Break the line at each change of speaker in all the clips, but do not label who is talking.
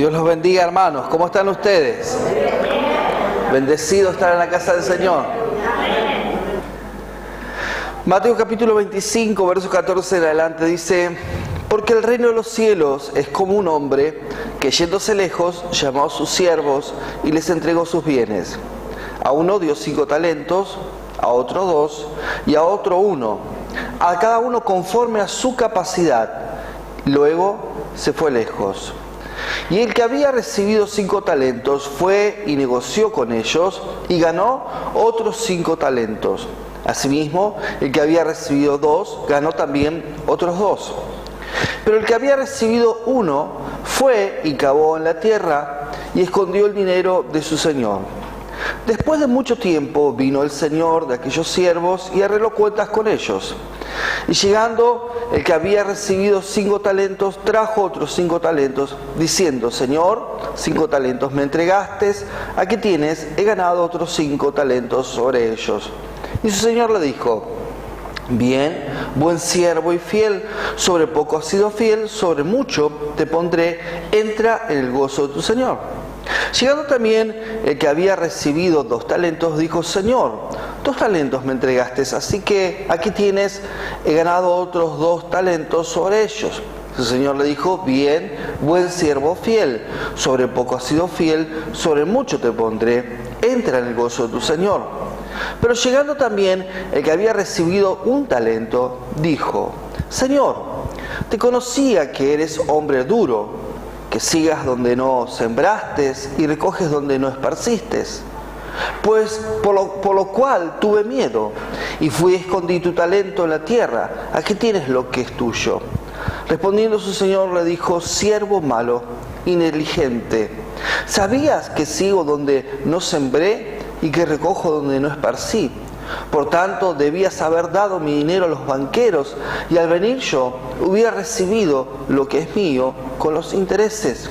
Dios los bendiga, hermanos. ¿Cómo están ustedes? Bendecido estar en la casa del Señor. Mateo capítulo 25, verso 14 en adelante dice: porque el reino de los cielos es como un hombre que, yéndose lejos, llamó a sus siervos y les entregó sus bienes. A uno dio 5 talentos, a otro 2 y a otro 1, a cada uno conforme a su capacidad. Luego se fue lejos. Y el que había recibido 5 talentos fue y negoció con ellos y ganó otros 5 talentos. Asimismo, el que había recibido 2 ganó también otros 2. Pero el que había recibido 1 fue y cavó en la tierra y escondió el dinero de su señor. Después de mucho tiempo vino el señor de aquellos siervos y arregló cuentas con ellos. Y llegando el que había recibido 5 talentos, trajo otros 5 talentos, diciendo: Señor, 5 talentos me entregaste, aquí tienes, he ganado otros 5 talentos sobre ellos. Y su señor le dijo: bien, buen siervo y fiel, sobre poco has sido fiel, sobre mucho te pondré, entra en el gozo de tu señor. Llegando también el que había recibido 2 talentos, dijo: Señor, 2 talentos me entregaste, así que aquí tienes, he ganado otros 2 talentos sobre ellos. Su señor le dijo: bien, buen siervo fiel, sobre poco has sido fiel, sobre mucho te pondré, entra en el gozo de tu señor. Pero llegando también el que había recibido 1 talento, dijo: Señor, te conocía que eres hombre duro, que sigas donde no sembraste y recoges donde no esparciste. Pues por lo cual tuve miedo y fui y escondí tu talento en la tierra. Aquí tienes lo que es tuyo. Respondiendo su señor le dijo: siervo malo y negligente, ¿sabías que sigo donde no sembré y que recojo donde no esparcí? Por tanto, debías haber dado mi dinero a los banqueros, y al venir yo hubiera recibido lo que es mío con los intereses.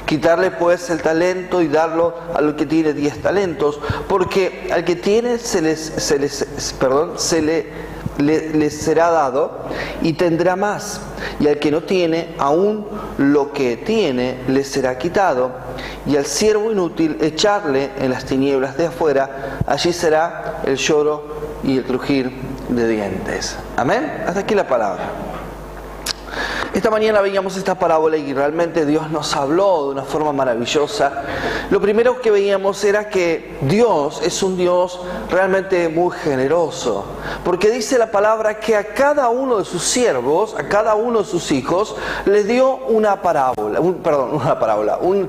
Quitarle pues el talento y darlo al que tiene 10 talentos, porque al que tiene le será dado y tendrá más, y al que no tiene, aún lo que tiene le será quitado. Y al siervo inútil echarle en las tinieblas de afuera, allí será el lloro y el crujir de dientes. Amén. Hasta aquí la palabra. Esta mañana veíamos esta parábola y realmente Dios nos habló de una forma maravillosa. Lo primero que veíamos era que Dios es un Dios realmente muy generoso, porque dice la palabra que a cada uno de sus siervos, a cada uno de sus hijos, les dio un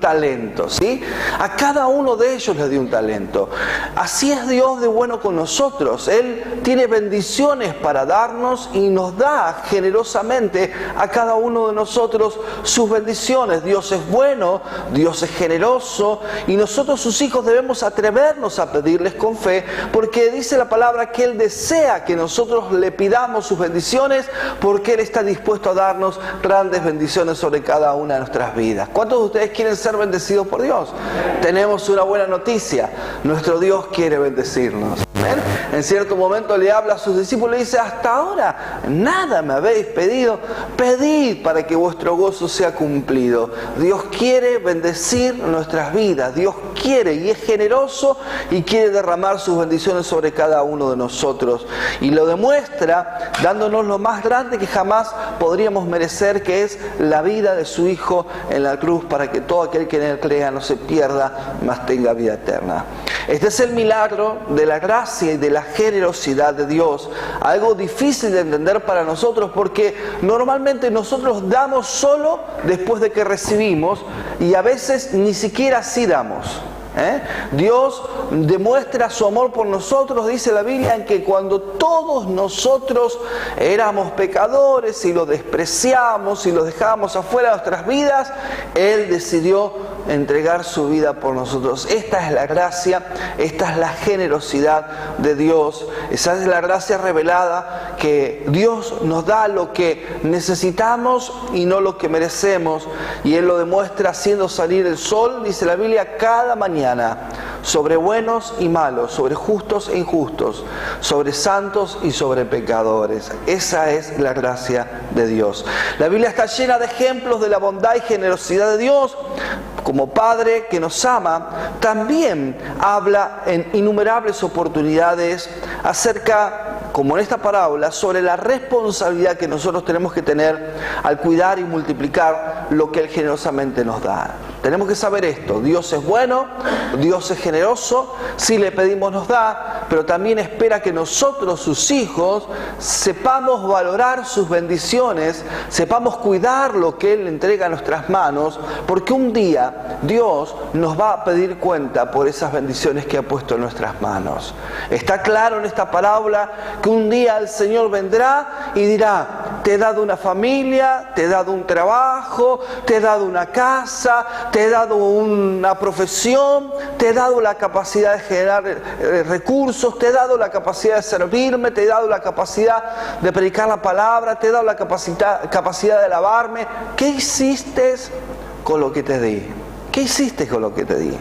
talento, ¿sí? A cada uno de ellos les dio un talento. Así es Dios de bueno con nosotros. Él tiene bendiciones para darnos y nos da generosamente a cada uno de nosotros sus bendiciones. Dios es bueno, Dios es generoso, y nosotros, sus hijos, debemos atrevernos a pedirles con fe, porque dice la palabra que Él desea que nosotros le pidamos sus bendiciones, porque Él está dispuesto a darnos grandes bendiciones sobre cada una de nuestras vidas. ¿Cuántos de ustedes quieren ser bendecidos por Dios? Tenemos una buena noticia: nuestro Dios quiere bendecirnos. ¿Ven? En cierto momento le habla a sus discípulos y dice: hasta ahora nada me habéis pedido, pedid para que vuestro gozo sea cumplido. Dios quiere bendecir nuestras vidas. Dios quiere y es generoso y quiere derramar sus bendiciones sobre cada uno de nosotros. Y lo demuestra dándonos lo más grande que jamás podríamos merecer, que es la vida de su Hijo en la cruz, para que todo aquel que en Él crea no se pierda, mas tenga vida eterna. Este es el milagro de la gracia y de la generosidad de Dios. Algo difícil de entender para nosotros, porque normalmente nosotros damos solo después de que recibimos, y a veces ni siquiera así damos. Dios demuestra su amor por nosotros, dice la Biblia, en que cuando todos nosotros éramos pecadores y lo despreciamos y lo dejábamos afuera de nuestras vidas, Él decidió entregar su vida por nosotros. Esta es la gracia, esta es la generosidad de Dios. Esa es la gracia revelada, que Dios nos da lo que necesitamos y no lo que merecemos, y Él lo demuestra haciendo salir el sol, dice la Biblia, cada mañana, sobre buenos y malos, sobre justos e injustos, sobre santos y sobre pecadores. Esa es la gracia de Dios. La Biblia está llena de ejemplos de la bondad y generosidad de Dios, como Padre que nos ama, también habla en innumerables oportunidades acerca, como en esta parábola, sobre la responsabilidad que nosotros tenemos que tener al cuidar y multiplicar lo que Él generosamente nos da. Tenemos que saber esto: Dios es bueno, Dios es generoso, si le pedimos nos da, pero también espera que nosotros, sus hijos, sepamos valorar sus bendiciones, sepamos cuidar lo que Él entrega a nuestras manos, porque un día Dios nos va a pedir cuenta por esas bendiciones que ha puesto en nuestras manos. Está claro en esta parábola que un día el Señor vendrá y dirá: te he dado una familia, te he dado un trabajo, te he dado una casa, te he dado una profesión, te he dado la capacidad de generar recursos, te he dado la capacidad de servirme, te he dado la capacidad de predicar la palabra, te he dado la capacidad de alabarme. ¿Qué hiciste con lo que te di? ¿Qué hiciste con lo que te di?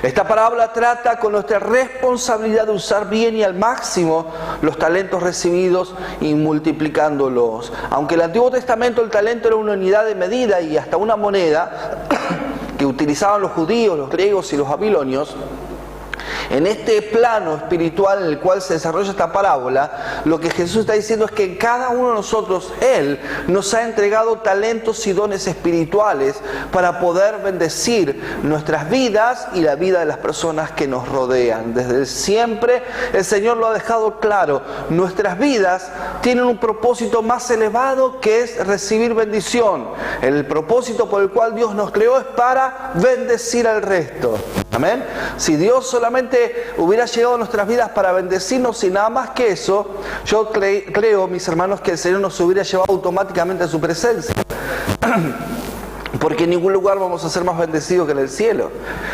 Esta parábola trata con nuestra responsabilidad de usar bien y al máximo los talentos recibidos y multiplicándolos. Aunque en el Antiguo Testamento el talento era una unidad de medida y hasta una moneda que utilizaban los judíos, los griegos y los babilonios, en este plano espiritual en el cual se desarrolla esta parábola, lo que Jesús está diciendo es que en cada uno de nosotros Él nos ha entregado talentos y dones espirituales para poder bendecir nuestras vidas y la vida de las personas que nos rodean. Desde siempre el Señor lo ha dejado claro: nuestras vidas tienen un propósito más elevado, que es recibir bendición. El propósito por el cual Dios nos creó es para bendecir al resto. Amén. Si Dios solamente hubiera llegado a nuestras vidas para bendecirnos y nada más que eso, yo creo, mis hermanos, que el Señor nos hubiera llevado automáticamente a su presencia. Porque en ningún lugar vamos a ser más bendecidos que en el cielo.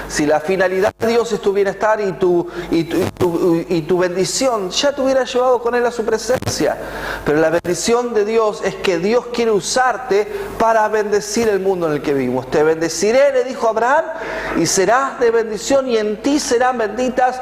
Si la finalidad de Dios es tu bienestar y tu bendición, ya te hubiera llevado con Él a su presencia. Pero la bendición de Dios es que Dios quiere usarte para bendecir el mundo en el que vivimos. Te bendeciré, le dijo Abraham, y serás de bendición, y en ti serán benditas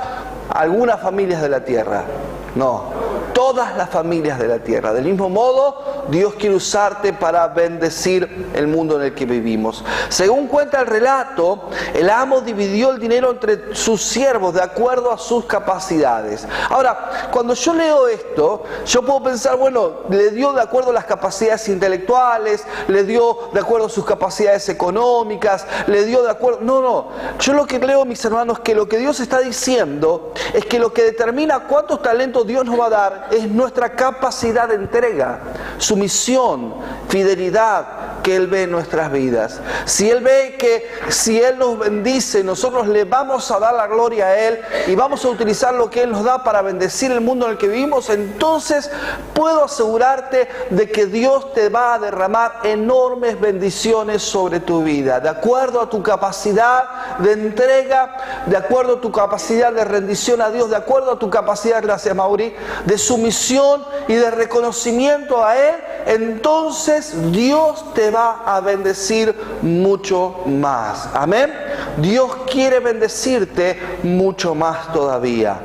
algunas familias de la tierra. No, todas las familias de la tierra. Del mismo modo, Dios quiere usarte para bendecir el mundo en el que vivimos. Según cuenta el relato, el amo dividió el dinero entre sus siervos de acuerdo a sus capacidades. Ahora, cuando yo leo esto, yo puedo pensar, bueno, le dio de acuerdo a las capacidades intelectuales, le dio de acuerdo a sus capacidades económicas, le dio de acuerdo... No. Yo lo que leo, mis hermanos, que lo que Dios está diciendo es que lo que determina cuántos talentos Dios nos va a dar es nuestra capacidad de entrega, sumisión, fidelidad que Él ve en nuestras vidas. Si Él ve que si Él nos bendice, nosotros le vamos a dar la gloria a Él y vamos a utilizar lo que Él nos da para bendecir el mundo en el que vivimos, entonces puedo asegurarte de que Dios te va a derramar enormes bendiciones sobre tu vida, de acuerdo a tu capacidad de entrega, de acuerdo a tu capacidad de rendición a Dios, de acuerdo a tu capacidad, gracias Mauri, de sumisión y de reconocimiento a Él. Entonces Dios te va a bendecir mucho más. Amén. Dios quiere bendecirte mucho más todavía.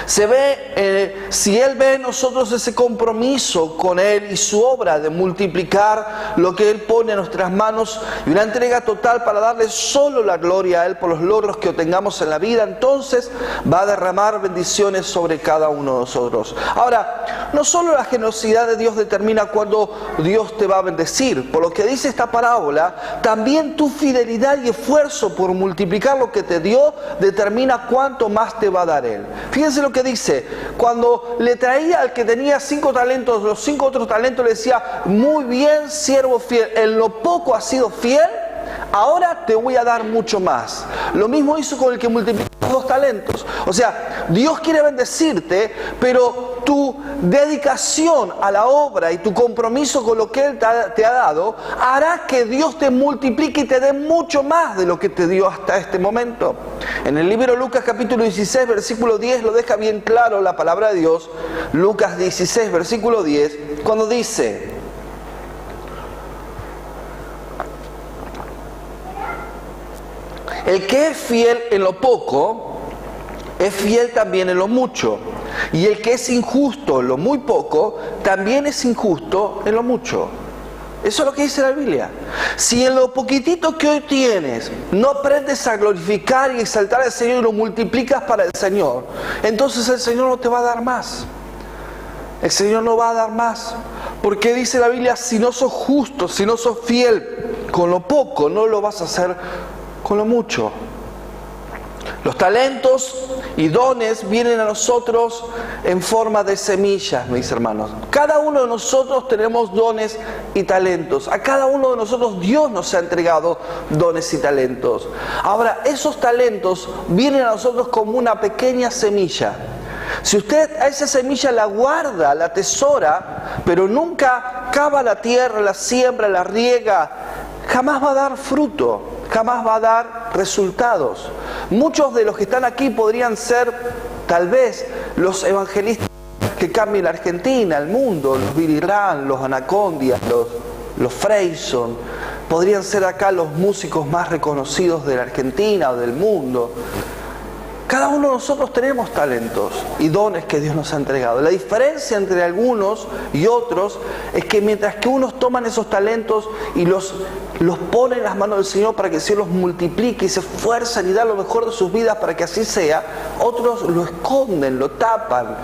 Se ve, si Él ve en nosotros ese compromiso con Él y su obra de multiplicar lo que Él pone en nuestras manos y una entrega total para darle solo la gloria a Él por los logros que obtengamos en la vida, entonces va a derramar bendiciones sobre cada uno de nosotros. Ahora, no solo la generosidad de Dios determina cuándo Dios te va a bendecir, por lo que dice esta parábola, también tu fidelidad y esfuerzo por multiplicar lo que te dio determina cuánto más te va a dar Él. Fíjense lo que dice: cuando le traía al que tenía 5 talentos, los 5 otros talentos, le decía: muy bien, siervo fiel, en lo poco has sido fiel, ahora te voy a dar mucho más. Lo mismo hizo con el que multiplicó los 2 talentos. O sea, Dios quiere bendecirte, pero tu dedicación a la obra y tu compromiso con lo que Él te ha dado hará que Dios te multiplique y te dé mucho más de lo que te dio hasta este momento. En el libro de Lucas capítulo 16 versículo 10 lo deja bien claro la palabra de Dios. Lucas 16 versículo 10, cuando dice: el que es fiel en lo poco, es fiel también en lo mucho. Y el que es injusto en lo muy poco, también es injusto en lo mucho. Eso es lo que dice la Biblia. Si en lo poquitito que hoy tienes no aprendes a glorificar y exaltar al Señor y lo multiplicas para el Señor, entonces el Señor no te va a dar más. El Señor no va a dar más. Porque dice la Biblia, si no sos justo, si no sos fiel con lo poco, no lo vas a hacer con lo mucho. Los talentos y dones vienen a nosotros en forma de semillas, mis hermanos. Cada uno de nosotros tenemos dones y talentos. A cada uno de nosotros Dios nos ha entregado dones y talentos. Ahora, esos talentos vienen a nosotros como una pequeña semilla. Si usted a esa semilla la guarda, la atesora, pero nunca cava la tierra, la siembra, la riega, jamás va a dar fruto, jamás va a dar resultados. Muchos de los que están aquí podrían ser, tal vez, los evangelistas que cambien la Argentina, el mundo, los Billy Graham, los Anacondias, los Freyson. Podrían ser acá los músicos más reconocidos de la Argentina o del mundo. Cada uno de nosotros tenemos talentos y dones que Dios nos ha entregado. La diferencia entre algunos y otros es que mientras que unos toman esos talentos y los ponen en las manos del Señor para que el Señor los multiplique y se esfuerzan y dan lo mejor de sus vidas para que así sea, otros lo esconden, lo tapan,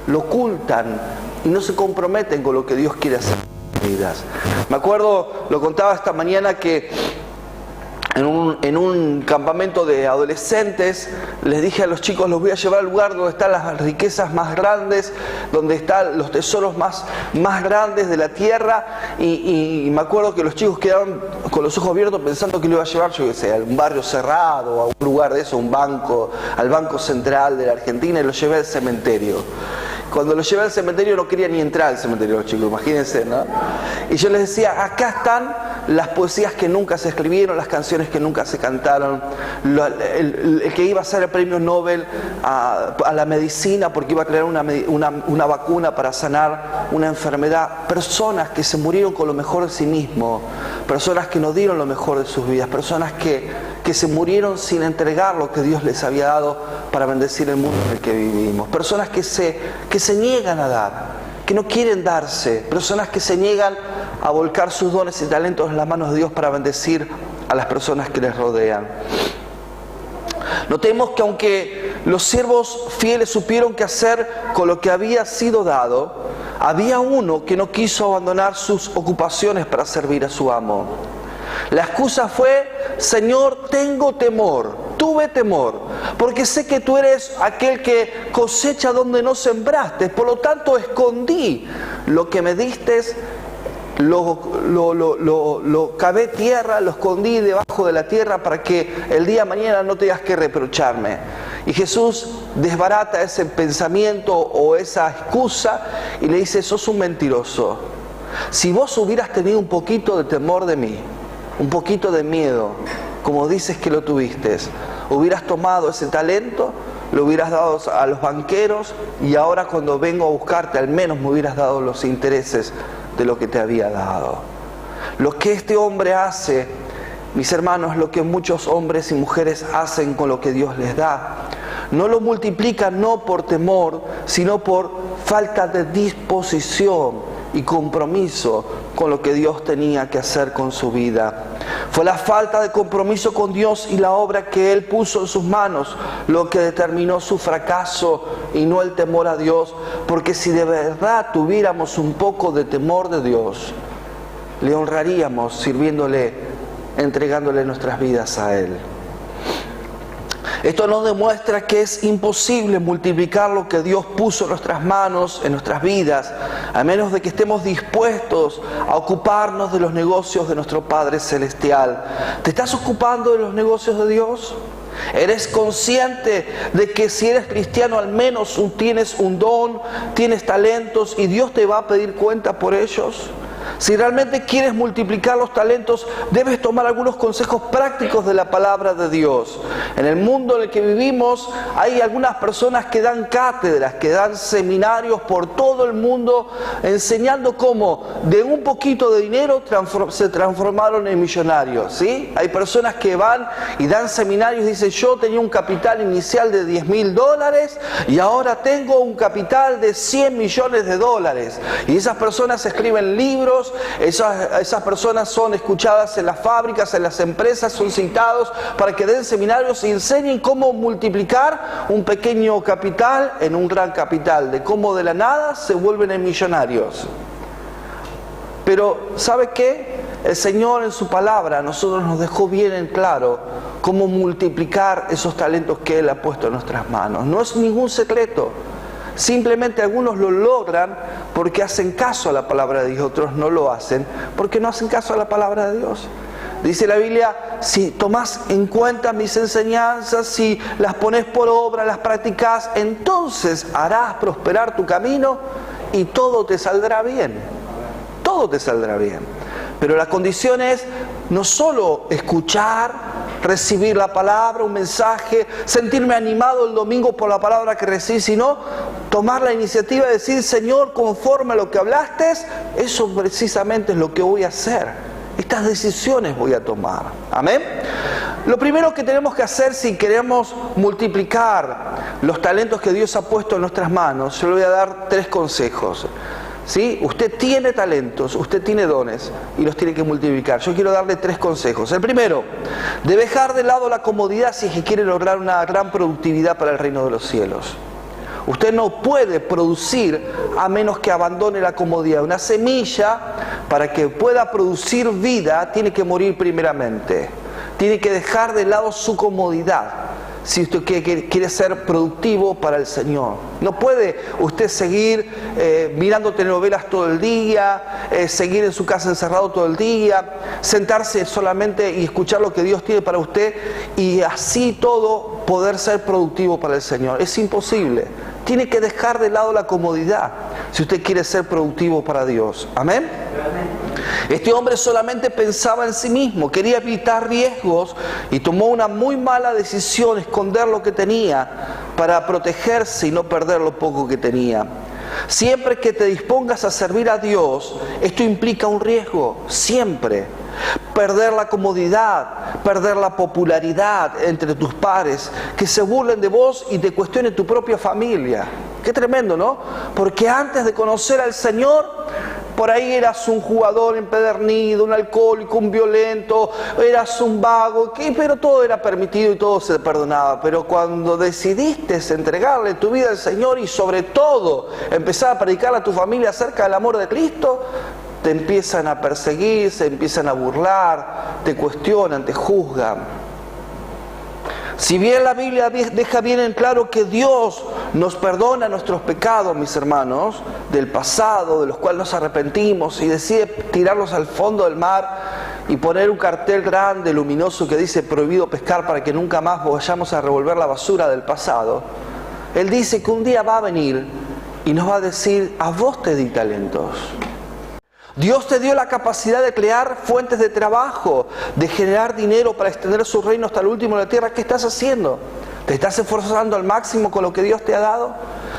lo ocultan y no se comprometen con lo que Dios quiere hacer en sus vidas. Me acuerdo, lo contaba esta mañana, que en un campamento de adolescentes les dije a los chicos, los voy a llevar al lugar donde están las riquezas más grandes, donde están los tesoros más grandes de la tierra, y me acuerdo que los chicos quedaron con los ojos abiertos pensando que lo iba a llevar, yo qué sé, a un barrio cerrado, a un lugar de eso, un banco, al Banco Central de la Argentina, y los llevé al cementerio. Cuando los llevé al cementerio no querían ni entrar al cementerio los chicos, imagínense, ¿no? Y yo les decía, acá están las poesías que nunca se escribieron, las canciones que nunca se cantaron, el que iba a hacer el premio Nobel a la medicina porque iba a crear una vacuna para sanar una enfermedad, personas que se murieron con lo mejor de sí mismos, personas que no dieron lo mejor de sus vidas, personas que se murieron sin entregar lo que Dios les había dado para bendecir el mundo en el que vivimos, personas que se niegan a dar, que no quieren darse, personas que se niegan a volcar sus dones y talentos en las manos de Dios para bendecir a las personas que les rodean. Notemos que aunque los siervos fieles supieron qué hacer con lo que había sido dado, había uno que no quiso abandonar sus ocupaciones para servir a su amo. La excusa fue: Señor, tengo temor, tuve temor, porque sé que tú eres aquel que cosecha donde no sembraste, por lo tanto escondí lo que me diste, lo cavé tierra, lo escondí debajo de la tierra para que el día de mañana no tengas que reprocharme. Y Jesús desbarata ese pensamiento o esa excusa y le dice: sos un mentiroso. Si vos hubieras tenido un poquito de temor de mí, un poquito de miedo, como dices que lo tuviste, hubieras tomado ese talento, lo hubieras dado a los banqueros, y ahora cuando vengo a buscarte al menos me hubieras dado los intereses de lo que te había dado. Lo que este hombre hace, mis hermanos, lo que muchos hombres y mujeres hacen con lo que Dios les da. No lo multiplican no por temor, sino por falta de disposición y compromiso con lo que Dios tenía que hacer con su vida. Fue la falta de compromiso con Dios y la obra que Él puso en sus manos lo que determinó su fracaso y no el temor a Dios, porque si de verdad tuviéramos un poco de temor de Dios, le honraríamos sirviéndole, entregándole nuestras vidas a Él. Esto nos demuestra que es imposible multiplicar lo que Dios puso en nuestras manos, en nuestras vidas, a menos de que estemos dispuestos a ocuparnos de los negocios de nuestro Padre Celestial. ¿Te estás ocupando de los negocios de Dios? ¿Eres consciente de que si eres cristiano al menos tienes un don, tienes talentos y Dios te va a pedir cuenta por ellos? Si realmente quieres multiplicar los talentos, debes tomar algunos consejos prácticos de la palabra de Dios. En el mundo en el que vivimos hay algunas personas que dan cátedras, que dan seminarios por todo el mundo, enseñando cómo de un poquito de dinero se transformaron en millonarios, ¿sí? Hay personas que van y dan seminarios y dicen: yo tenía un capital inicial de $10,000 y ahora tengo un capital de $100 millones. Y esas personas escriben libros, seminarios, esas personas son escuchadas en las fábricas, en las empresas, son citados para que den seminarios y enseñen cómo multiplicar un pequeño capital en un gran capital, de cómo de la nada se vuelven en millonarios. Pero ¿sabe qué? El Señor en su palabra a nosotros nos dejó bien en claro cómo multiplicar esos talentos que Él ha puesto en nuestras manos. No es ningún secreto. Simplemente algunos lo logran porque hacen caso a la palabra de Dios, otros no lo hacen porque no hacen caso a la palabra de Dios. Dice la Biblia, si tomás en cuenta mis enseñanzas, si las pones por obra, las practicás, entonces harás prosperar tu camino y todo te saldrá bien. Todo te saldrá bien. Pero la condición es no solo escuchar, recibir la palabra, un mensaje, sentirme animado el domingo por la palabra que recibí, sino tomar la iniciativa de decir, Señor, conforme a lo que hablaste, eso precisamente es lo que voy a hacer. Estas decisiones voy a tomar. Amén. Lo primero que tenemos que hacer si queremos multiplicar los talentos que Dios ha puesto en nuestras manos, yo le voy a dar 3 consejos. ¿Sí? Usted tiene talentos, usted tiene dones y los tiene que multiplicar. Yo quiero darle 3 consejos. El primero, debe dejar de lado la comodidad si es que quiere lograr una gran productividad para el reino de los cielos. Usted no puede producir a menos que abandone la comodidad. Una semilla, para que pueda producir vida, tiene que morir primeramente. Tiene que dejar de lado su comodidad. Si usted quiere ser productivo para el Señor. No puede usted seguir mirando telenovelas todo el día, seguir en su casa encerrado todo el día, sentarse solamente y escuchar lo que Dios tiene para usted y así todo poder ser productivo para el Señor. Es imposible. Tiene que dejar de lado la comodidad si usted quiere ser productivo para Dios. Amén. Este hombre solamente pensaba en sí mismo, quería evitar riesgos y tomó una muy mala decisión, esconder lo que tenía para protegerse y no perder lo poco que tenía. Siempre que te dispongas a servir a Dios, esto implica un riesgo, siempre. Perder la comodidad, perder la popularidad entre tus pares, que se burlen de vos y te cuestionen tu propia familia. Qué tremendo, ¿no? Porque antes de conocer al Señor, por ahí eras un jugador empedernido, un alcohólico, un violento, eras un vago, pero todo era permitido y todo se perdonaba. Pero cuando decidiste entregarle tu vida al Señor y sobre todo empezar a predicarle a tu familia acerca del amor de Cristo, te empiezan a perseguir, se empiezan a burlar, te cuestionan, te juzgan. Si bien la Biblia deja bien en claro que Dios nos perdona nuestros pecados, mis hermanos, del pasado, de los cuales nos arrepentimos y decide tirarlos al fondo del mar y poner un cartel grande, luminoso que dice prohibido pescar para que nunca más vayamos a revolver la basura del pasado, Él dice que un día va a venir y nos va a decir, a vos te di talentos. Dios te dio la capacidad de crear fuentes de trabajo, de generar dinero para extender su reino hasta el último de la tierra. ¿Qué estás haciendo? ¿Te estás esforzando al máximo con lo que Dios te ha dado?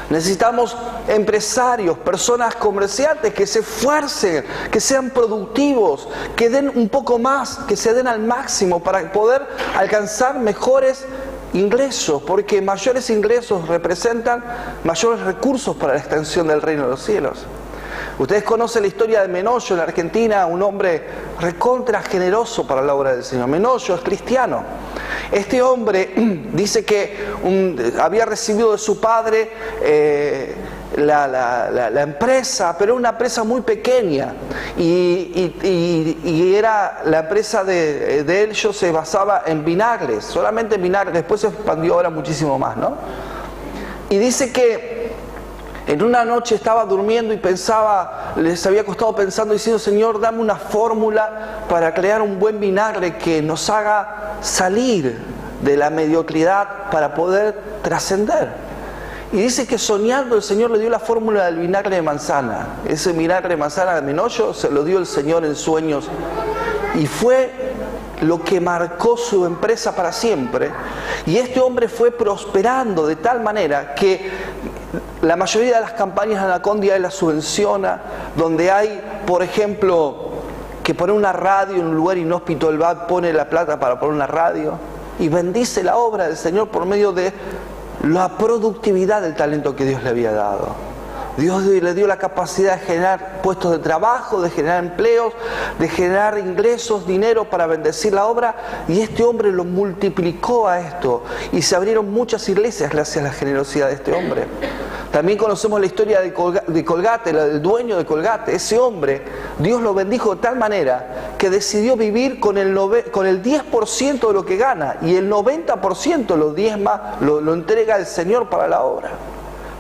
Necesitamos empresarios, personas comerciantes que se esfuercen, que sean productivos, que den un poco más, que se den al máximo para poder alcanzar mejores ingresos, porque mayores ingresos representan mayores recursos para la extensión del reino de los cielos. Ustedes conocen la historia de Menollo en la Argentina, un hombre recontra generoso para la obra del Señor. Menollo es cristiano. Este hombre dice que había recibido de su padre la empresa, pero una empresa muy pequeña. Y era la empresa de ellos se basaba en vinagres, solamente en vinagres. Después se expandió ahora muchísimo más, ¿no? Y dice que en una noche estaba durmiendo y pensaba, les había acostado pensando, diciendo, Señor, dame una fórmula para crear un buen vinagre que nos haga salir de la mediocridad para poder trascender. Y dice que soñando el Señor le dio la fórmula del vinagre de manzana. Ese vinagre de manzana de Menollo se lo dio el Señor en sueños. Y fue lo que marcó su empresa para siempre. Y este hombre fue prosperando de tal manera que la mayoría de las campañas de Anacondia él las subvenciona, donde hay, por ejemplo, que poner una radio en un lugar inhóspito, él va, pone la plata para poner una radio y bendice la obra del Señor por medio de la productividad del talento que Dios le había dado. Dios le dio la capacidad de generar puestos de trabajo, de generar empleos, de generar ingresos, dinero para bendecir la obra, y este hombre lo multiplicó a esto, y se abrieron muchas iglesias gracias a la generosidad de este hombre. También conocemos la historia de Colgate, la del dueño de Colgate. Ese hombre, Dios lo bendijo de tal manera que decidió vivir con el 10% de lo que gana, y el 90% lo diezma, lo entrega al Señor para la obra.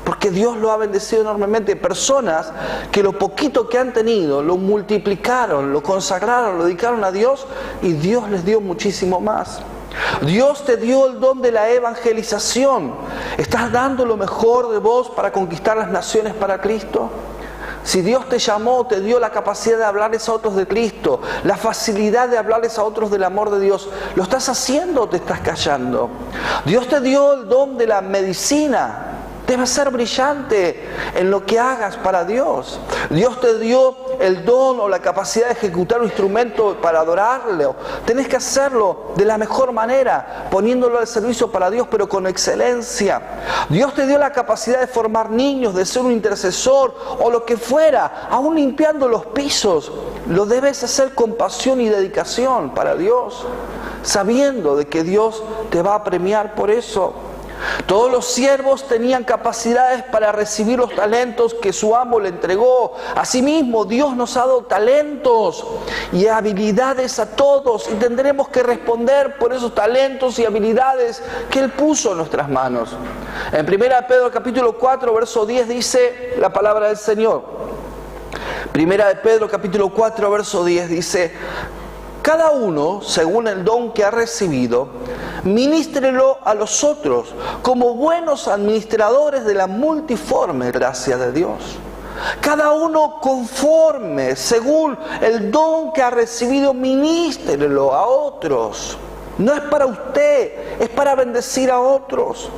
Porque Dios lo ha bendecido enormemente. Personas que lo poquito que han tenido lo multiplicaron, lo consagraron, lo dedicaron a Dios, y Dios les dio muchísimo más. Dios te dio el don de la evangelización. ¿Estás dando lo mejor de vos para conquistar las naciones para Cristo? Si Dios te llamó, te dio la capacidad de hablarles a otros de Cristo, la facilidad de hablarles a otros del amor de Dios, ¿lo estás haciendo o te estás callando? Dios te dio el don de la medicina. Debes ser brillante en lo que hagas para Dios. Dios te dio el don o la capacidad de ejecutar un instrumento para adorarle. Tenés que hacerlo de la mejor manera, poniéndolo al servicio para Dios, pero con excelencia. Dios te dio la capacidad de formar niños, de ser un intercesor o lo que fuera, aún limpiando los pisos. Lo debes hacer con pasión y dedicación para Dios, sabiendo de que Dios te va a premiar por eso. Todos los siervos tenían capacidades para recibir los talentos que su amo le entregó. Asimismo, Dios nos ha dado talentos y habilidades a todos, y tendremos que responder por esos talentos y habilidades que Él puso en nuestras manos. En 1 Pedro capítulo 4, verso 10 dice la palabra del Señor. 1 Pedro capítulo 4, verso 10 dice: cada uno, según el don que ha recibido, ministrelo a los otros como buenos administradores de la multiforme gracia de Dios. Cada uno conforme, según el don que ha recibido, ministrelo a otros. No es para usted, es para bendecir a otros.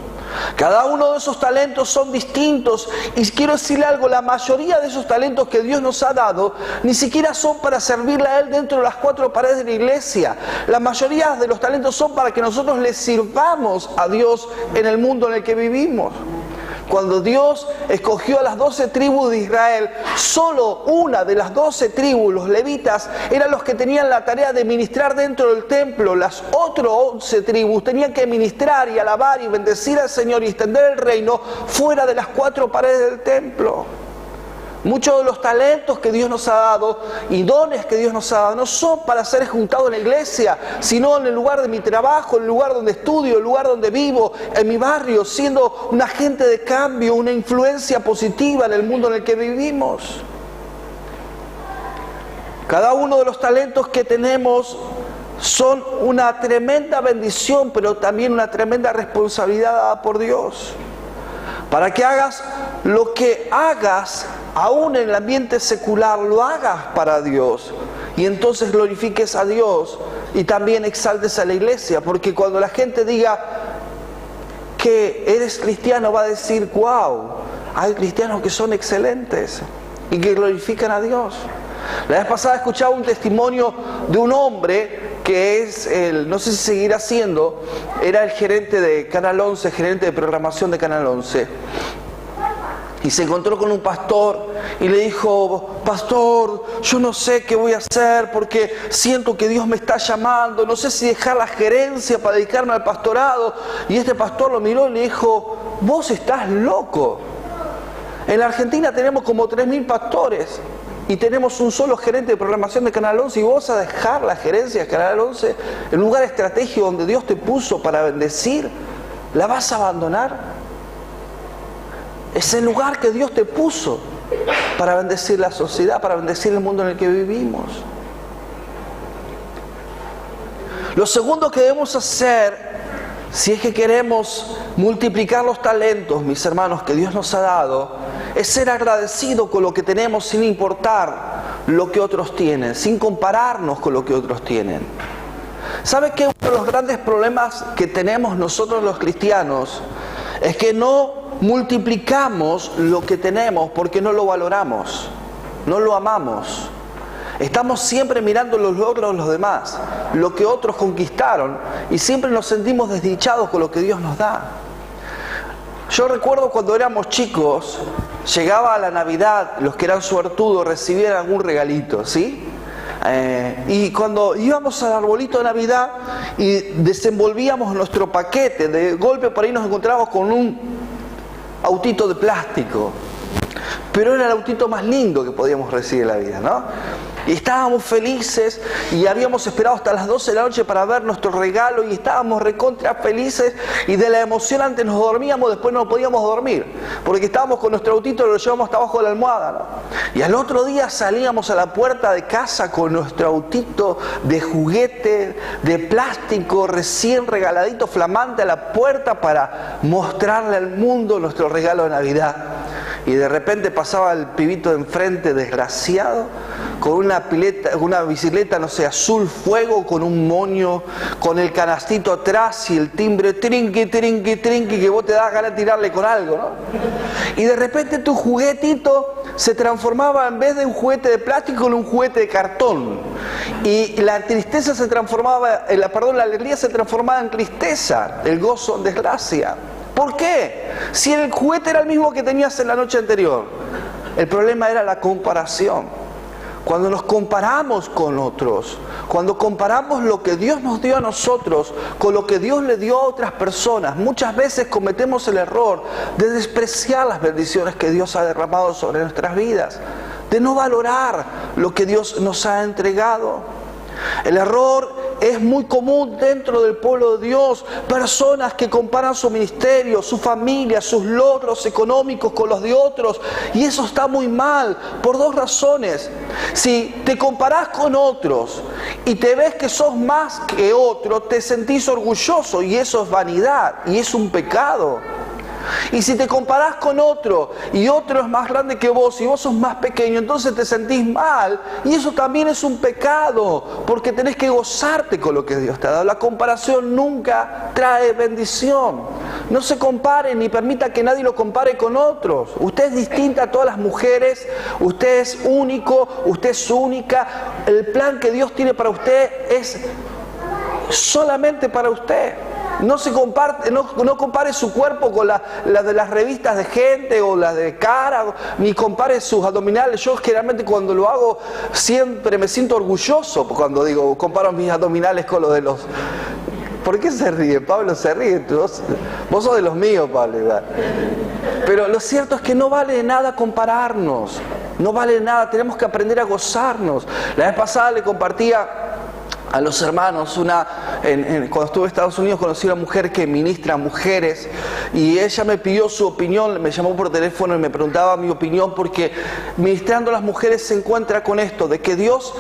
Cada uno de esos talentos son distintos, y quiero decirle algo: la mayoría de esos talentos que Dios nos ha dado ni siquiera son para servirle a Él dentro de las cuatro paredes de la iglesia. La mayoría de los talentos son para que nosotros le sirvamos a Dios en el mundo en el que vivimos. Cuando Dios escogió a las 12 tribus de Israel, solo una de las 12 tribus, los levitas, eran los que tenían la tarea de ministrar dentro del templo. Las otras 11 tribus tenían que ministrar y alabar y bendecir al Señor y extender el reino fuera de las cuatro paredes del templo. Muchos de los talentos que Dios nos ha dado y dones que Dios nos ha dado no son para ser ejecutados en la iglesia, sino en el lugar de mi trabajo, en el lugar donde estudio, en el lugar donde vivo, en mi barrio, siendo un agente de cambio, una influencia positiva en el mundo en el que vivimos. Cada uno de los talentos que tenemos son una tremenda bendición, pero también una tremenda responsabilidad dada por Dios. Para que hagas lo que hagas, aún en el ambiente secular, lo hagas para Dios. Y entonces glorifiques a Dios y también exaltes a la iglesia. Porque cuando la gente diga que eres cristiano, va a decir: wow, hay cristianos que son excelentes y que glorifican a Dios. La vez pasada escuchaba un testimonio de un hombre que es no sé si seguirá siendo, era el gerente de Canal 11, gerente de programación de Canal 11. Y se encontró con un pastor y le dijo: pastor, yo no sé qué voy a hacer porque siento que Dios me está llamando, no sé si dejar la gerencia para dedicarme al pastorado. Y este pastor lo miró y le dijo: vos estás loco. En la Argentina tenemos como 3.000 pastores y tenemos un solo gerente de programación de Canal 11, y vos vas a dejar la gerencia de Canal 11, el lugar estratégico donde Dios te puso para bendecir, ¿la vas a abandonar? Es el lugar que Dios te puso para bendecir la sociedad, para bendecir el mundo en el que vivimos. Lo segundo que debemos hacer, si es que queremos multiplicar los talentos, mis hermanos, que Dios nos ha dado, es ser agradecido con lo que tenemos sin importar lo que otros tienen, sin compararnos con lo que otros tienen. ¿Sabe qué? Uno de los grandes problemas que tenemos nosotros los cristianos es que no multiplicamos lo que tenemos porque no lo valoramos, no lo amamos. Estamos siempre mirando los logros de los demás, lo que otros conquistaron, y siempre nos sentimos desdichados con lo que Dios nos da. Yo recuerdo cuando éramos chicos, llegaba la Navidad, los que eran suertudos recibían algún regalito, ¿sí? Y cuando íbamos al arbolito de Navidad y desenvolvíamos nuestro paquete, de golpe por ahí nos encontrábamos con un autito de plástico. Pero era el autito más lindo que podíamos recibir en la vida, ¿no? Y estábamos felices y habíamos esperado hasta las 12 de la noche para ver nuestro regalo y estábamos recontra felices y de la emoción antes nos dormíamos, después no podíamos dormir porque estábamos con nuestro autito y lo llevamos hasta abajo de la almohada, ¿no? Y al otro día salíamos a la puerta de casa con nuestro autito de juguete, de plástico, recién regaladito, flamante a la puerta para mostrarle al mundo nuestro regalo de Navidad. Y de repente pasaba el pibito de enfrente, desgraciado, con una bicicleta, no sé, azul fuego, con un moño, con el canastito atrás y el timbre trinqui, trinqui, trinqui, que vos te das ganas de tirarle con algo, ¿no? Y de repente tu juguetito se transformaba, en vez de un juguete de plástico, en un juguete de cartón. Y la tristeza se transformaba, la alegría se transformaba en tristeza, el gozo en desgracia. ¿Por qué? Si el juguete era el mismo que tenías en la noche anterior. El problema era la comparación. Cuando nos comparamos con otros, cuando comparamos lo que Dios nos dio a nosotros con lo que Dios le dio a otras personas, muchas veces cometemos el error de despreciar las bendiciones que Dios ha derramado sobre nuestras vidas, de no valorar lo que Dios nos ha entregado. El error es muy común dentro del pueblo de Dios. Personas que comparan su ministerio, su familia, sus logros económicos con los de otros. Y eso está muy mal por dos razones. Si te comparás con otros y te ves que sos más que otro, te sentís orgulloso y eso es vanidad y es un pecado. Y si te comparás con otro y otro es más grande que vos y vos sos más pequeño, entonces te sentís mal y eso también es un pecado, porque tenés que gozarte con lo que Dios te ha dado. La comparación nunca trae bendición. No se compare ni permita que nadie lo compare con otros. Usted es distinta a todas las mujeres, usted es único, usted es única. El plan que Dios tiene para usted es solamente para usted. No compare su cuerpo con la de las revistas de gente o la de cara, ni compare sus abdominales. Yo generalmente cuando lo hago siempre me siento orgulloso cuando comparo mis abdominales con los de los... ¿Por qué se ríe? Pablo se ríe. Vos sos de los míos, Pablo. ¿Verdad? Pero lo cierto es que no vale de nada compararnos. No vale de nada. Tenemos que aprender a gozarnos. La vez pasada le compartía a los hermanos, cuando estuve en Estados Unidos conocí a una mujer que ministra a mujeres y ella me pidió su opinión, me llamó por teléfono y me preguntaba mi opinión porque ministrando a las mujeres se encuentra con esto, de que Dios,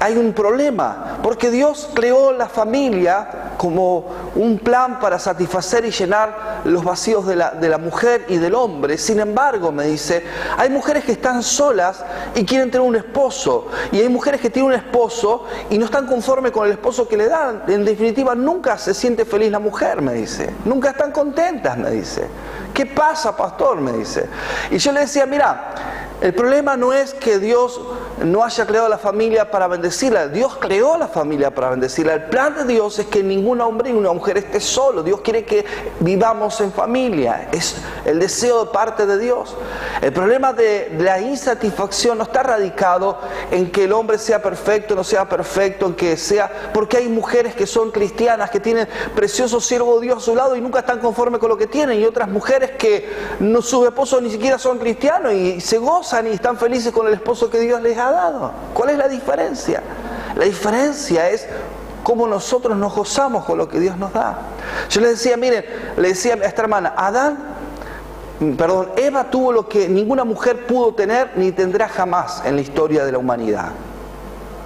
hay un problema, porque Dios creó la familia como un plan para satisfacer y llenar los vacíos de la mujer y del hombre. Sin embargo, me dice, hay mujeres que están solas y quieren tener un esposo, y hay mujeres que tienen un esposo y no están conformes con el esposo que le dan. En definitiva, nunca se siente feliz la mujer, me dice. Nunca están contentas, me dice. ¿Qué pasa, pastor?, me dice. Y yo le decía, mira, el problema no es que Dios no haya creado la familia para bendecirla. Dios creó la familia para bendecirla. El plan de Dios es que ningún hombre y una mujer esté solo. Dios quiere que vivamos en familia. Es el deseo de parte de Dios. El problema de la insatisfacción no está radicado en que el hombre sea perfecto, no sea perfecto, en que sea... Porque hay mujeres que son cristianas, que tienen precioso siervo de Dios a su lado y nunca están conformes con lo que tienen. Y otras mujeres que sus esposos ni siquiera son cristianos y se gozan y están felices con el esposo que Dios les ha dado. ¿Cuál es la diferencia? La diferencia es cómo nosotros nos gozamos con lo que Dios nos da. Yo le decía, miren, le decía a esta hermana, Eva tuvo lo que ninguna mujer pudo tener ni tendrá jamás en la historia de la humanidad.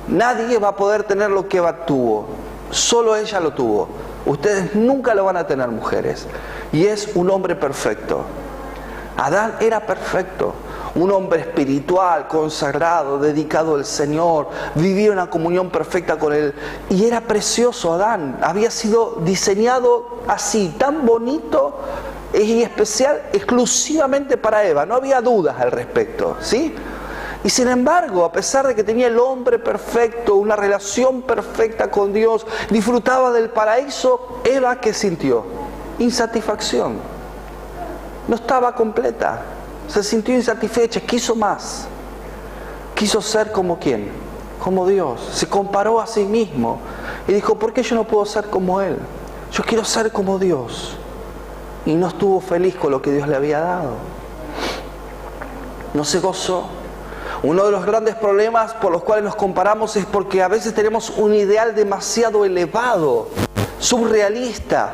Nadie va a poder tener lo que Eva tuvo, solo ella lo tuvo. Ustedes nunca lo van a tener, mujeres. Y es un hombre perfecto. Adán era perfecto. Un hombre espiritual, consagrado, dedicado al Señor, vivía una comunión perfecta con Él. Y era precioso Adán, había sido diseñado así, tan bonito y especial, exclusivamente para Eva. No había dudas al respecto, ¿sí? Y sin embargo, a pesar de que tenía el hombre perfecto, una relación perfecta con Dios, disfrutaba del paraíso, Eva, ¿qué sintió? Insatisfacción. No estaba completa. se sintió insatisfecha, quiso más. Quiso ser como ¿quién? Como Dios. Se comparó a sí mismo y dijo, ¿por qué yo no puedo ser como Él? Yo quiero ser como Dios. Y no estuvo feliz con lo que Dios le había dado. No se gozó. Uno de los grandes problemas por los cuales nos comparamos es porque a veces tenemos un ideal demasiado elevado, surrealista,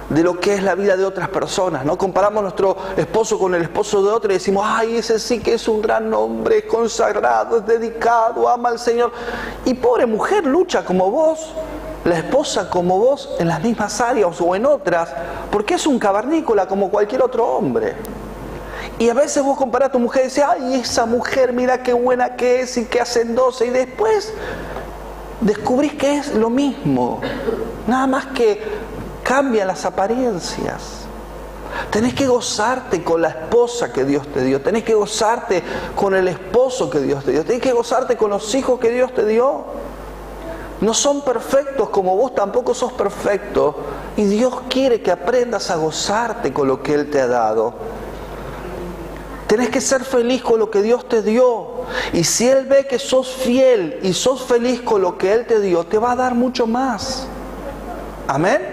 de lo que es la vida de otras personas, ¿no? Comparamos a nuestro esposo con el esposo de otro y decimos, ay, ese sí que es un gran hombre, es consagrado, es dedicado, ama al Señor. Y pobre mujer, lucha como vos, la esposa como vos, en las mismas áreas o en otras, porque es un cavernícola como cualquier otro hombre. Y a veces vos comparás a tu mujer y dices, ay, esa mujer, mira qué buena que es y que hacen 12, y después descubrís que es lo mismo, nada más que cambian las apariencias. Tenés que gozarte con la esposa que Dios te dio, tenés que gozarte con el esposo que Dios te dio, tenés que gozarte con los hijos que Dios te dio. No son perfectos como vos tampoco sos perfecto, y Dios quiere que aprendas a gozarte con lo que Él te ha dado. Tenés que ser feliz con lo que Dios te dio. Y si Él ve que sos fiel y sos feliz con lo que Él te dio, te va a dar mucho más. Amén.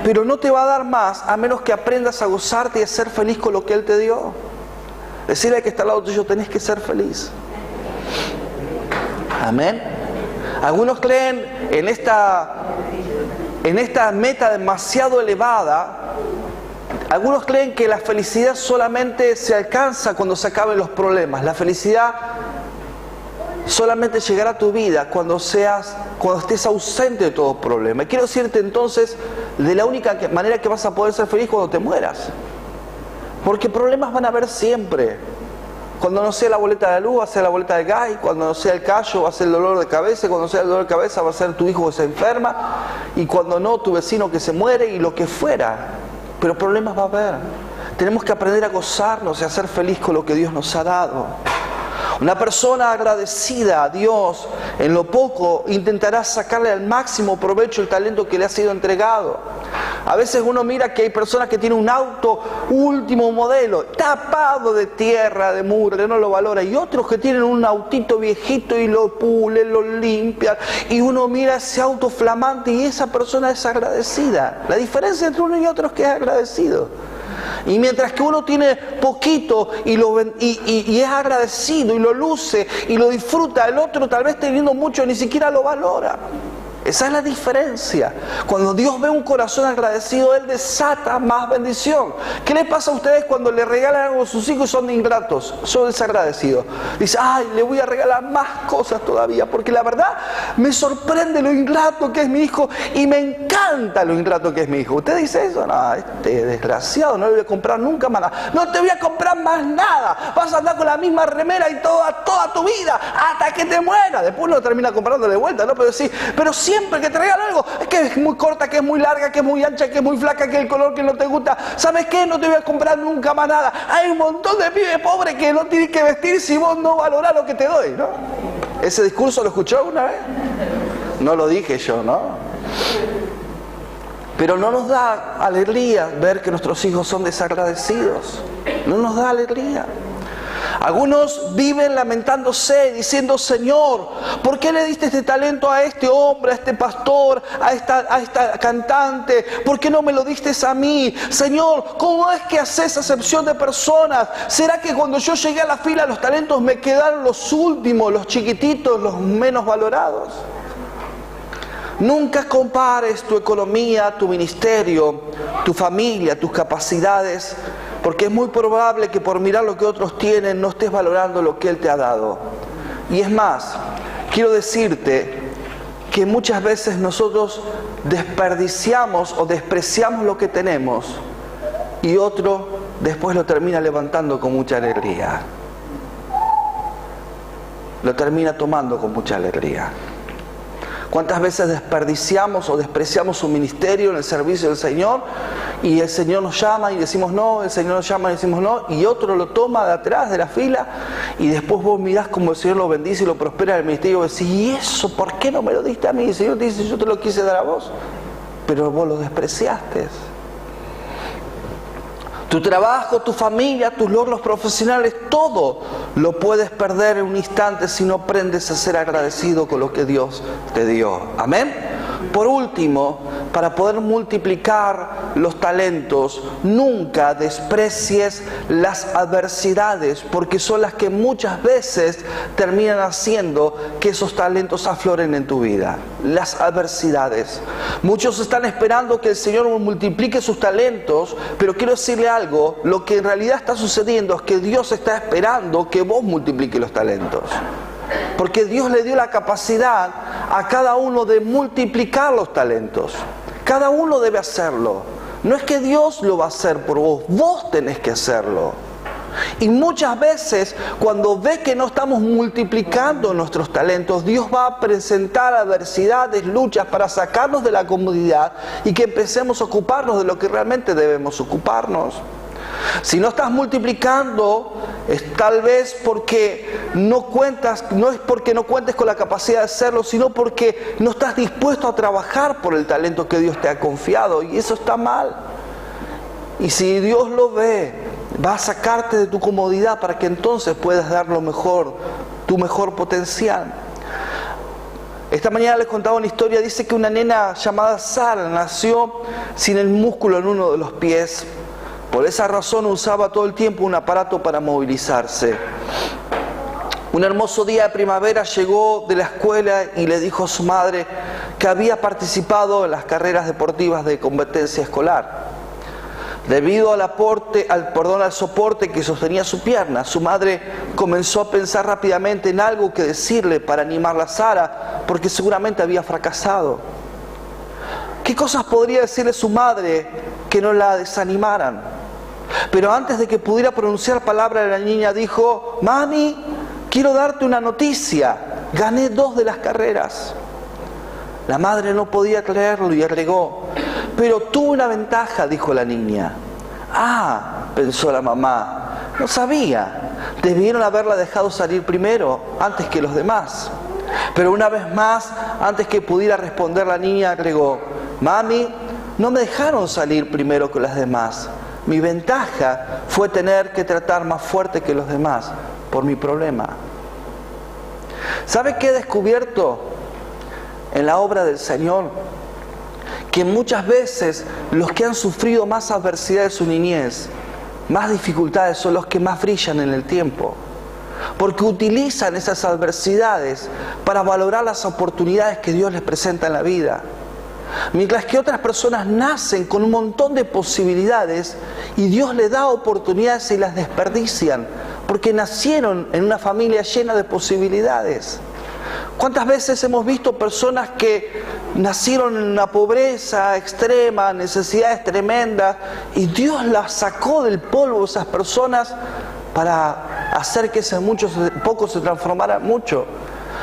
Pero no te va a dar más a menos que aprendas a gozarte y a ser feliz con lo que Él te dio. Decirle al que está al lado tuyo, tenés que ser feliz. Amén. Algunos creen en esta meta demasiado elevada. Algunos creen que la felicidad solamente se alcanza cuando se acaben los problemas. La felicidad solamente llegará a tu vida cuando estés ausente de todo problema. Y quiero decirte entonces, de la única manera que vas a poder ser feliz cuando te mueras. Porque problemas van a haber siempre. Cuando no sea la boleta de luz, va a ser la boleta de gas. Cuando no sea el callo, va a ser el dolor de cabeza. Cuando sea el dolor de cabeza, va a ser tu hijo que se enferma. Y cuando no, tu vecino que se muere y lo que fuera. Pero problemas va a haber. Tenemos que aprender a gozarnos y a ser feliz con lo que Dios nos ha dado. Una persona agradecida a Dios en lo poco intentará sacarle al máximo provecho el talento que le ha sido entregado. A veces uno mira que hay personas que tienen un auto último modelo, tapado de tierra, de mugre, no lo valora. Y otros que tienen un autito viejito y lo pulen, lo limpian. Y uno mira ese auto flamante y esa persona es agradecida. La diferencia entre uno y otro es que es agradecido. Y mientras que uno tiene poquito y es agradecido y lo luce y lo disfruta, el otro tal vez teniendo mucho ni siquiera lo valora. Esa es la diferencia. Cuando Dios ve un corazón agradecido, Él desata más bendición. ¿Qué le pasa a ustedes cuando le regalan algo a sus hijos y son ingratos? Son desagradecidos. Dice, ay, le voy a regalar más cosas todavía, porque la verdad me sorprende lo ingrato que es mi hijo y me encanta lo ingrato que es mi hijo. ¿Usted dice eso? No, este desgraciado, no le voy a comprar nunca más nada. No te voy a comprar más nada. Vas a andar con la misma remera y toda tu vida hasta que te mueras. Después no termina comprando de vuelta, ¿no? Pero sí, pero siempre que te regalan algo, es que es muy corta, que es muy larga, que es muy ancha, que es muy flaca, que el color que no te gusta. ¿Sabes qué? No te voy a comprar nunca más nada. Hay un montón de pibes pobres que no tienen que vestir si vos no valorás lo que te doy, ¿no? ¿Ese discurso lo escuchó una vez? No lo dije yo, ¿no? Pero no nos da alegría ver que nuestros hijos son desagradecidos. No nos da alegría. Algunos viven lamentándose, diciendo, Señor, ¿por qué le diste este talento a este hombre, a este pastor, a esta cantante? ¿Por qué no me lo diste a mí? Señor, ¿cómo es que haces acepción de personas? ¿Será que cuando yo llegué a la fila los talentos me quedaron los últimos, los chiquititos, los menos valorados? Nunca compares tu economía, tu ministerio, tu familia, tus capacidades, porque es muy probable que por mirar lo que otros tienen no estés valorando lo que Él te ha dado. Y es más, quiero decirte que muchas veces nosotros desperdiciamos o despreciamos lo que tenemos y otro después lo termina levantando con mucha alegría. Lo termina tomando con mucha alegría. ¿Cuántas veces desperdiciamos o despreciamos su ministerio en el servicio del Señor? Y el Señor nos llama y decimos no, el Señor nos llama y decimos no, y otro lo toma de atrás de la fila, y después vos mirás como el Señor lo bendice y lo prospera en el ministerio, y decís, ¿y eso por qué no me lo diste a mí? Y el Señor te dice, yo te lo quise dar a vos, pero vos lo despreciaste. Tu trabajo, tu familia, tus logros profesionales, todo lo puedes perder en un instante si no aprendes a ser agradecido con lo que Dios te dio. Amén. Por último, para poder multiplicar los talentos, nunca desprecies las adversidades, porque son las que muchas veces terminan haciendo que esos talentos afloren en tu vida. Las adversidades. Muchos están esperando que el Señor multiplique sus talentos, pero quiero decirle algo, lo que en realidad está sucediendo es que Dios está esperando que vos multipliques los talentos. Porque Dios le dio la capacidad a cada uno de multiplicar los talentos. Cada uno debe hacerlo. No es que Dios lo va a hacer por vos, vos tenés que hacerlo. Y muchas veces cuando ve que no estamos multiplicando nuestros talentos, Dios va a presentar adversidades, luchas para sacarnos de la comodidad y que empecemos a ocuparnos de lo que realmente debemos ocuparnos. Si no estás multiplicando, es tal vez porque no es porque no cuentes con la capacidad de hacerlo, sino porque no estás dispuesto a trabajar por el talento que Dios te ha confiado, y eso está mal. Y si Dios lo ve, va a sacarte de tu comodidad para que entonces puedas dar lo mejor, tu mejor potencial. Esta mañana les contaba una historia. Dice que una nena llamada Sara nació sin el músculo en uno de los pies. Por esa razón usaba todo el tiempo un aparato para movilizarse. Un hermoso día de primavera llegó de la escuela y le dijo a su madre que había participado en las carreras deportivas de competencia escolar. Debido al soporte que sostenía su pierna, su madre comenzó a pensar rápidamente en algo que decirle para animarla a Sara, porque seguramente había fracasado. ¿Qué cosas podría decirle su madre que no la desanimaran? Pero antes de que pudiera pronunciar palabra, la niña dijo: «Mami, quiero darte una noticia, gané 2 de las carreras». La madre no podía creerlo y agregó: «Pero tuve una ventaja», dijo la niña. «Ah», pensó la mamá, «no sabía, debieron haberla dejado salir primero, antes que los demás». Pero una vez más, antes que pudiera responder, la niña agregó: «Mami, no me dejaron salir primero que las demás. Mi ventaja fue tener que tratar más fuerte que los demás por mi problema». ¿Sabe qué he descubierto en la obra del Señor? Que muchas veces los que han sufrido más adversidad de su niñez, más dificultades, son los que más brillan en el tiempo. Porque utilizan esas adversidades para valorar las oportunidades que Dios les presenta en la vida. Mientras que otras personas nacen con un montón de posibilidades y Dios les da oportunidades y las desperdician, porque nacieron en una familia llena de posibilidades. ¿Cuántas veces hemos visto personas que nacieron en una pobreza extrema, necesidades tremendas, y Dios las sacó del polvo, esas personas, para hacer que ese poco se transformara en mucho?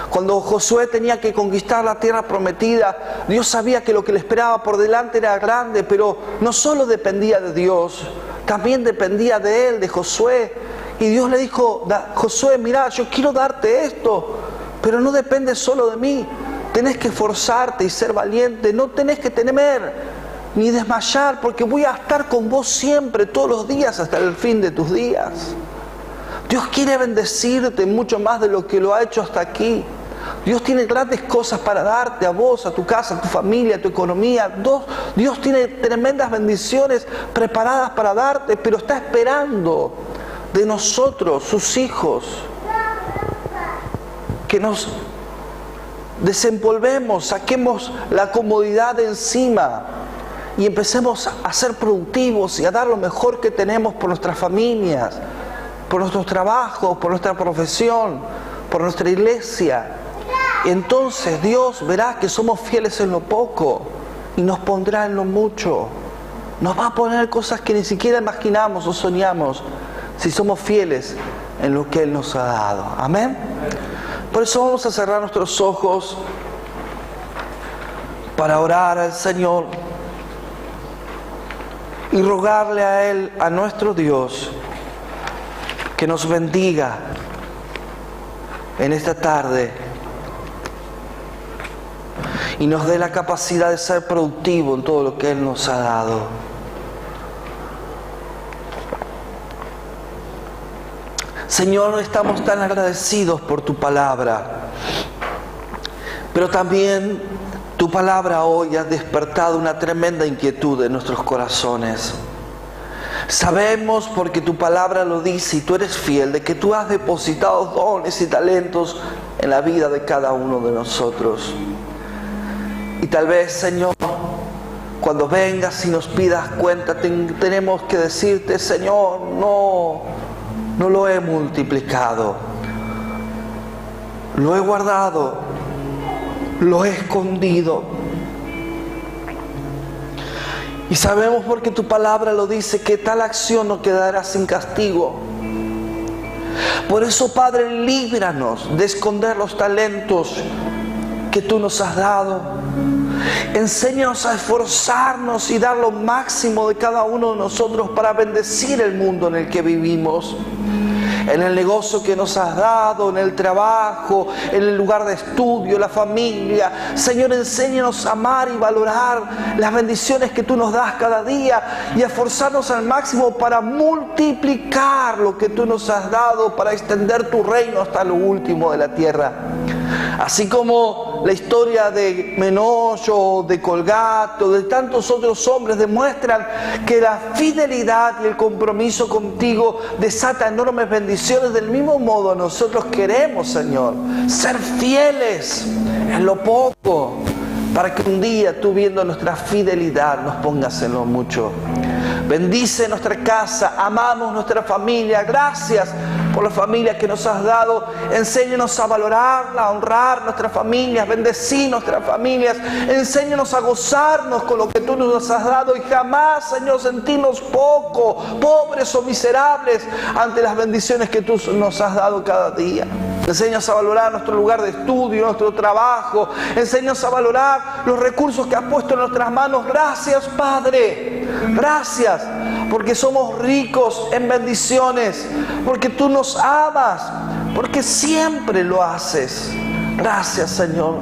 Cuando Josué tenía que conquistar la tierra prometida, Dios sabía que lo que le esperaba por delante era grande, pero no solo dependía de Dios, también dependía de él, de Josué. Y Dios le dijo: «Josué, mira, yo quiero darte esto, pero no depende solo de mí. Tenés que esforzarte y ser valiente, no tenés que temer ni desmayar, porque voy a estar con vos siempre, todos los días, hasta el fin de tus días». Dios quiere bendecirte mucho más de lo que lo ha hecho hasta aquí. Dios tiene grandes cosas para darte a vos, a tu casa, a tu familia, a tu economía. Dios tiene tremendas bendiciones preparadas para darte, pero está esperando de nosotros, sus hijos, que nos desempolvemos, saquemos la comodidad de encima y empecemos a ser productivos y a dar lo mejor que tenemos por nuestras familias, por nuestros trabajos, por nuestra profesión, por nuestra iglesia. Y entonces Dios verá que somos fieles en lo poco y nos pondrá en lo mucho. Nos va a poner cosas que ni siquiera imaginamos o soñamos si somos fieles en lo que Él nos ha dado. Amén. Por eso vamos a cerrar nuestros ojos para orar al Señor y rogarle a Él, a nuestro Dios, que nos bendiga en esta tarde y nos dé la capacidad de ser productivo en todo lo que Él nos ha dado. Señor, estamos tan agradecidos por tu palabra, pero también tu palabra hoy ha despertado una tremenda inquietud en nuestros corazones. Sabemos, porque tu palabra lo dice y tú eres fiel, de que tú has depositado dones y talentos en la vida de cada uno de nosotros. Y tal vez, Señor, cuando vengas y nos pidas cuenta, tenemos que decirte: Señor, no lo he multiplicado, lo he guardado, lo he escondido. Y sabemos, porque tu palabra lo dice, que tal acción no quedará sin castigo. Por eso, Padre, líbranos de esconder los talentos que tú nos has dado. Enséñanos a esforzarnos y dar lo máximo de cada uno de nosotros para bendecir el mundo en el que vivimos. En el negocio que nos has dado, en el trabajo, en el lugar de estudio, la familia. Señor, enséñanos a amar y valorar las bendiciones que tú nos das cada día y a esforzarnos al máximo para multiplicar lo que tú nos has dado, para extender tu reino hasta lo último de la tierra. Así como la historia de Menollo, de Colgato, de tantos otros hombres demuestran que la fidelidad y el compromiso contigo desata enormes bendiciones, del mismo modo nosotros queremos, Señor, ser fieles en lo poco, para que un día tú, viendo nuestra fidelidad, nos pongas en lo mucho. Bendice nuestra casa, amamos nuestra familia. Gracias por la familia que nos has dado. Enséñanos a valorarla, a honrar nuestras familias, bendecir nuestras familias. Enséñanos a gozarnos con lo que tú nos has dado y jamás, Señor, sentirnos poco, pobres o miserables ante las bendiciones que tú nos has dado cada día. Enséñanos a valorar nuestro lugar de estudio, nuestro trabajo. Enséñanos a valorar los recursos que has puesto en nuestras manos. Gracias, Padre. Gracias, porque somos ricos en bendiciones, porque tú nos amas, porque siempre lo haces. Gracias, Señor.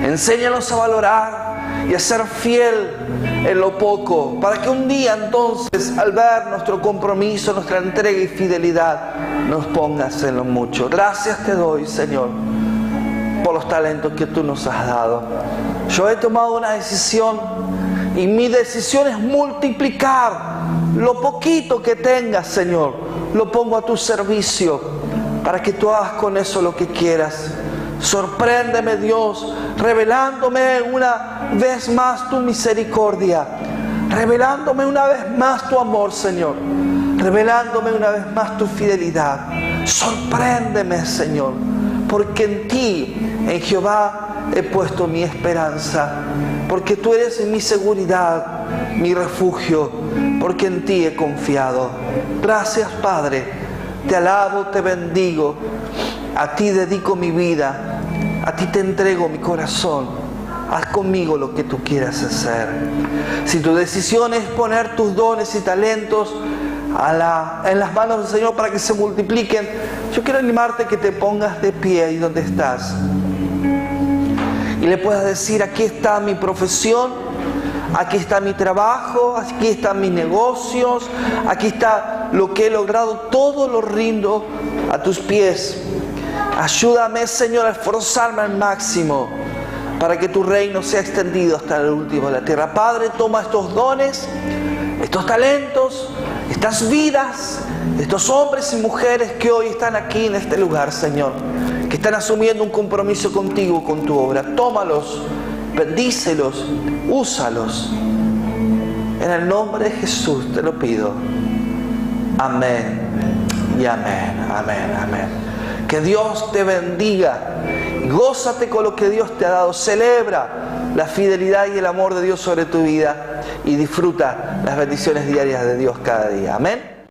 Enséñanos a valorar y a ser fiel en lo poco, para que un día entonces, al ver nuestro compromiso, nuestra entrega y fidelidad, nos pongas en lo mucho. Gracias te doy, Señor, por los talentos que tú nos has dado. Yo he tomado una decisión, y mi decisión es multiplicar lo poquito que tengas, Señor. Lo pongo a tu servicio para que tú hagas con eso lo que quieras. Sorpréndeme, Dios, revelándome una vez más tu misericordia, revelándome una vez más tu amor, Señor, revelándome una vez más tu fidelidad. Sorpréndeme, Señor, porque en ti, en Jehová, he puesto mi esperanza, porque tú eres mi seguridad, mi refugio, porque en ti he confiado. Gracias, Padre, te alabo, te bendigo, a ti dedico mi vida, a ti te entrego mi corazón. Haz conmigo lo que tú quieras hacer. Si tu decisión es poner tus dones y talentos en las manos del Señor para que se multipliquen, yo quiero animarte que te pongas de pie ahí donde estás y le puedas decir: aquí está mi profesión, aquí está mi trabajo, aquí están mis negocios, aquí está lo que he logrado, todo lo rindo a tus pies. Ayúdame, Señor, a esforzarme al máximo para que tu reino sea extendido hasta el último de la tierra. Padre, toma estos dones, estos talentos, estas vidas, estos hombres y mujeres que hoy están aquí en este lugar, Señor, que están asumiendo un compromiso contigo, con tu obra. Tómalos, bendícelos, úsalos. En el nombre de Jesús te lo pido. Amén y amén, amén, amén. Que Dios te bendiga. Gózate con lo que Dios te ha dado. Celebra la fidelidad y el amor de Dios sobre tu vida y disfruta las bendiciones diarias de Dios cada día. Amén.